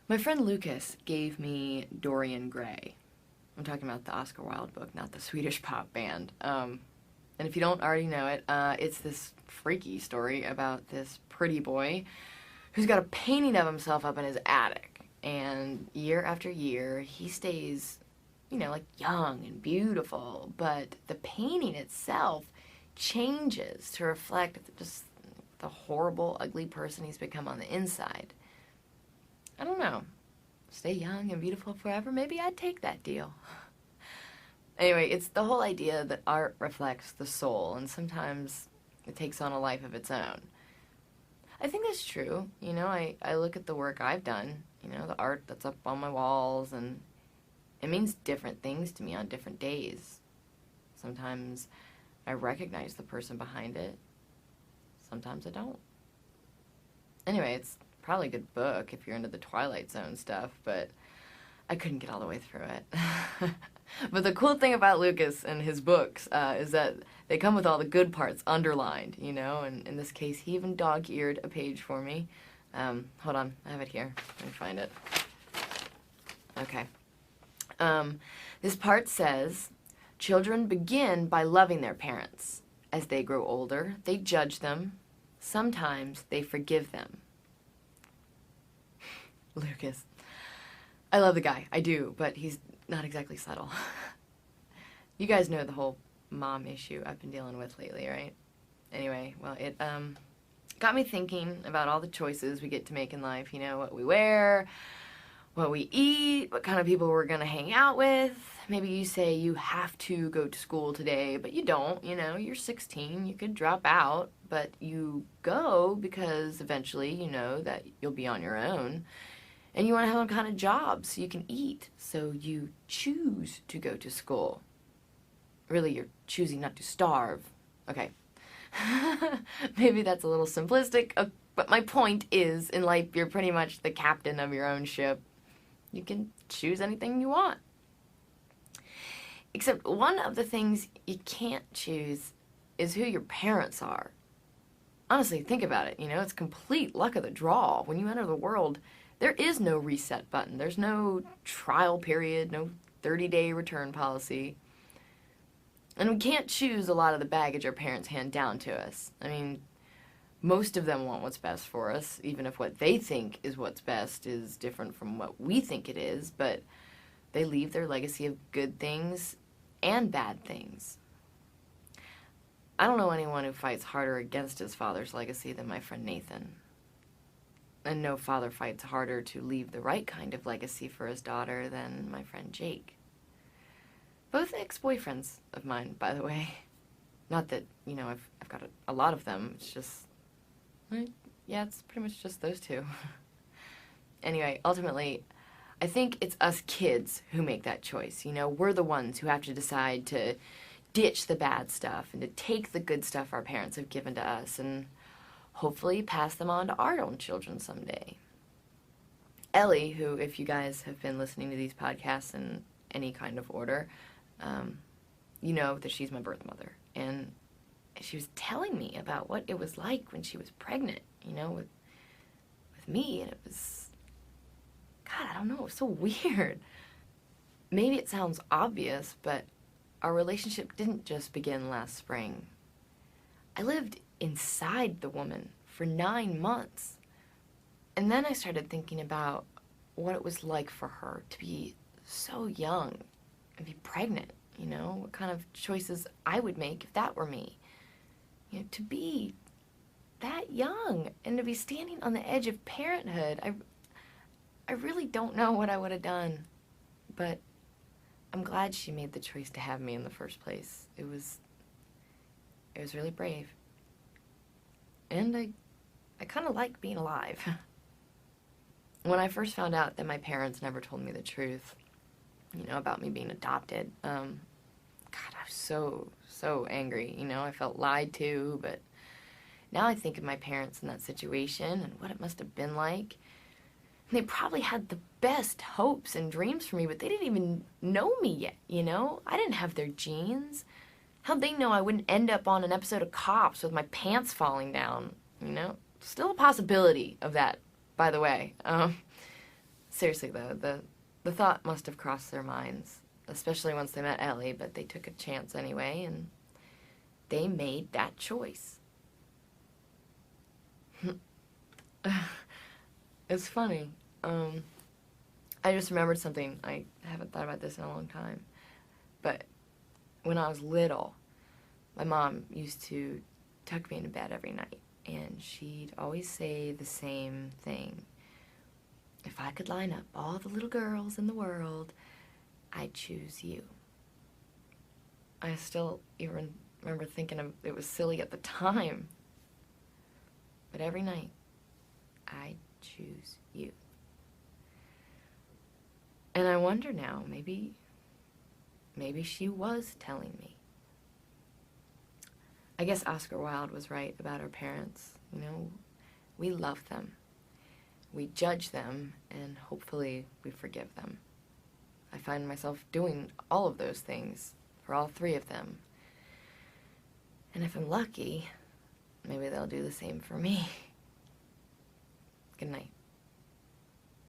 My friend Lucas gave me Dorian Gray. I'm talking about the Oscar Wilde book, not the Swedish pop band. And if you don't already know it, it's this freaky story about this pretty boy who's got a painting of himself up in his attic. And year after year, he stays, like young and beautiful. But the painting itself changes to reflect just the horrible, ugly person he's become on the inside. I don't know. Stay young and beautiful forever? Maybe I'd take that deal. Anyway, it's the whole idea that art reflects the soul, and sometimes it takes on a life of its own. I think that's true. I look at the work I've done, the art that's up on my walls, and it means different things to me on different days. Sometimes I recognize the person behind it. Sometimes I don't. Anyway, it's probably a good book if you're into the Twilight Zone stuff, but I couldn't get all the way through it. But the cool thing about Lucas and his books is that they come with all the good parts underlined, and in this case, he even dog-eared a page for me. Hold on, I have it here. Let me find it. Okay. This part says, children begin by loving their parents. As they grow older, they judge them. Sometimes they forgive them. Lucas. I love the guy. I do, but he's not exactly subtle. You guys know the whole mom issue I've been dealing with lately, right? Anyway, well, it got me thinking about all the choices we get to make in life. What we wear, what we eat, what kind of people we're going to hang out with. Maybe you say you have to go to school today, but you don't. You're 16. You could drop out, but you go because eventually you know that you'll be on your own. And you want to have a kind of job so you can eat. So you choose to go to school. Really, you're choosing not to starve. Okay. Maybe that's a little simplistic, but my point is, in life, you're pretty much the captain of your own ship. You can choose anything you want. Except one of the things you can't choose is who your parents are. Honestly, think about it. It's complete luck of the draw. When you enter the world, there is no reset button. There's no trial period, no 30-day return policy. And we can't choose a lot of the baggage our parents hand down to us. Most of them want what's best for us, even if what they think is what's best is different from what we think it is, but they leave their legacy of good things and bad things. I don't know anyone who fights harder against his father's legacy than my friend Nathan. And no father fights harder to leave the right kind of legacy for his daughter than my friend Jake. Both ex-boyfriends of mine, by the way. Not that, I've got a lot of them. It's just, yeah, it's pretty much just those two. Anyway, ultimately, I think it's us kids who make that choice. We're the ones who have to decide to ditch the bad stuff and to take the good stuff our parents have given to us and hopefully pass them on to our own children someday. Ellie, who, if you guys have been listening to these podcasts in any kind of order, you know that she's my birth mother. And she was telling me about what it was like when she was pregnant, with me. And it was, God, I don't know, it was so weird. Maybe it sounds obvious, but our relationship didn't just begin last spring. I lived inside the woman for 9 months. And then I started thinking about what it was like for her to be so young and be pregnant, what kind of choices I would make if that were me. To be that young and to be standing on the edge of parenthood, I really don't know what I would have done. But I'm glad she made the choice to have me in the first place. It was really brave. And I kind of like being alive. When I first found out that my parents never told me the truth, about me being adopted, God, I was so angry. I felt lied to, but now I think of my parents in that situation and what it must have been like. And they probably had the best hopes and dreams for me, but they didn't even know me yet, I didn't have their genes. How'd they know I wouldn't end up on an episode of Cops with my pants falling down, Still a possibility of that, by the way. seriously though, the thought must have crossed their minds, especially once they met Ellie, but they took a chance anyway, and they made that choice. It's funny. I just remembered something. I haven't thought about this in a long time. But when I was little, my mom used to tuck me into bed every night, and she'd always say the same thing. If I could line up all the little girls in the world, I'd choose you. I still even remember thinking it was silly at the time. But every night, I'd choose you. And I wonder now, maybe she was telling me. I guess Oscar Wilde was right about our parents. You know, we love them. We judge them, and hopefully we forgive them. I find myself doing all of those things for all three of them. And if I'm lucky, maybe they'll do the same for me. Good night.